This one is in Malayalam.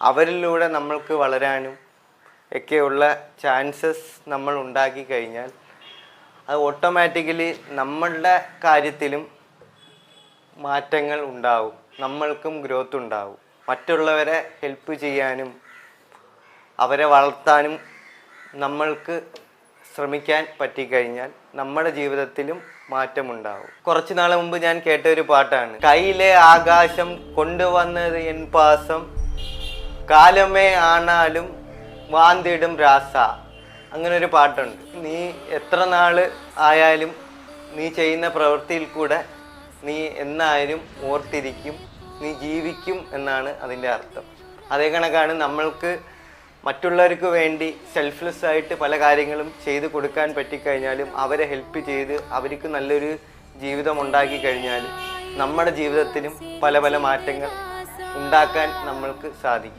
അവരിലൂടെ നമ്മൾക്ക് വളരാനും ഒക്കെയുള്ള ചാൻസസ് നമ്മൾ ഉണ്ടാക്കി കഴിഞ്ഞാൽ അത് ഓട്ടോമാറ്റിക്കലി നമ്മളുടെ കാര്യത്തിലും മാറ്റങ്ങൾ ഉണ്ടാവും, നമ്മൾക്കും ഗ്രോത്ത് ഉണ്ടാവും. മറ്റുള്ളവരെ ഹെൽപ്പ് ചെയ്യാനും അവരെ വളർത്താനും നമ്മൾക്ക് ശ്രമിക്കാൻ പറ്റിക്കഴിഞ്ഞാൽ നമ്മുടെ ജീവിതത്തിലും മാറ്റമുണ്ടാവും. കുറച്ച് നാൾ മുമ്പ് ഞാൻ കേട്ട ഒരു പാട്ടാണ്, കയ്യിലെ ആകാശം കൊണ്ടുവന്നത് എൻ പാസം, കാലമേ ആണാലും വാന്തിടും രാസ. അങ്ങനെ ഒരു പാട്ടുണ്ട്. നീ എത്ര നാൾ ആയാലും നീ ചെയ്യുന്ന പ്രവൃത്തിയിൽ കൂടെ നീ എന്നായാലും ഓർത്തിരിക്കും, നീ ജീവിക്കും എന്നാണ് അതിൻ്റെ അർത്ഥം. അതേ കണക്കാണ് നമ്മൾക്ക് മറ്റുള്ളവർക്ക് വേണ്ടി സെൽഫ്ലെസ് ആയിട്ട് പല കാര്യങ്ങളും ചെയ്ത് കൊടുക്കാൻ പറ്റിക്കഴിഞ്ഞാലും അവരെ ഹെൽപ്പ് ചെയ്ത് അവർക്ക് നല്ലൊരു ജീവിതം ഉണ്ടാക്കി കഴിഞ്ഞാലും നമ്മുടെ ജീവിതത്തിലും പല പല മാറ്റങ്ങൾ ഉണ്ടാക്കാൻ നമ്മൾക്ക് സാധിക്കും.